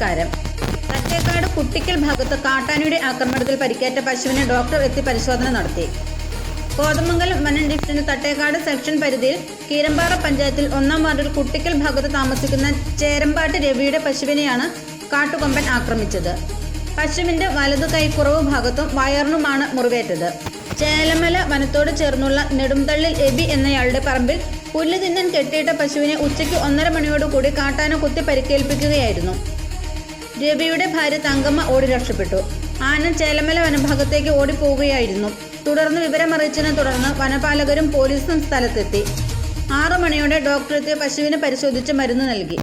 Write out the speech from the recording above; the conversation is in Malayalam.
നമസ്കാരം. തട്ടേക്കാട് കുട്ടിക്കൽ ഭാഗത്ത് കാട്ടാനയുടെ ആക്രമണത്തിൽ പരിക്കേറ്റ പശുവിനെ ഡോക്ടർ എത്തി പരിശോധന നടത്തി. കോതമംഗലം വനം ഡിവിഷന് തട്ടേക്കാട് സെക്ഷൻ പരിധിയിൽ കീരമ്പാറ പഞ്ചായത്തിൽ 1-ാം വാർഡിൽ കുട്ടിക്കൽ ഭാഗത്ത് താമസിക്കുന്ന ചേരമ്പാട്ട് രവിയുടെ പശുവിനെയാണ് കാട്ടുകൊമ്പൻ ആക്രമിച്ചത്. പശുവിന്റെ വലതു കൈക്കുറവ് ഭാഗത്തും വയറിനുമാണ് മുറിവേറ്റത്. ചേലമല വനത്തോട് ചേർന്നുള്ള നെടുംതള്ളിൽ എബി എന്നയാളുടെ പറമ്പിൽ പുല്ല് തിന്നാൻ കെട്ടിയിട്ട പശുവിനെ ഉച്ചയ്ക്ക് 1:30 മണിയോടുകൂടി കാട്ടാന കുത്തി പരിക്കേൽപ്പിക്കുകയായിരുന്നു. രവിയുടെ ഭാര്യ തങ്കമ്മ ഓടി രക്ഷപ്പെട്ടു. ആന ചേലമല വനഭാഗത്തേക്ക് ഓടിപ്പോവുകയായിരുന്നു. തുടർന്ന് വിവരമറിയിച്ചതിനെ തുടർന്ന് വനപാലകരും പോലീസും സ്ഥലത്തെത്തി. 6 മണിയോടെ ഡോക്ടറെത്തി പശുവിനെ പരിശോധിച്ച് മരുന്ന് നൽകി.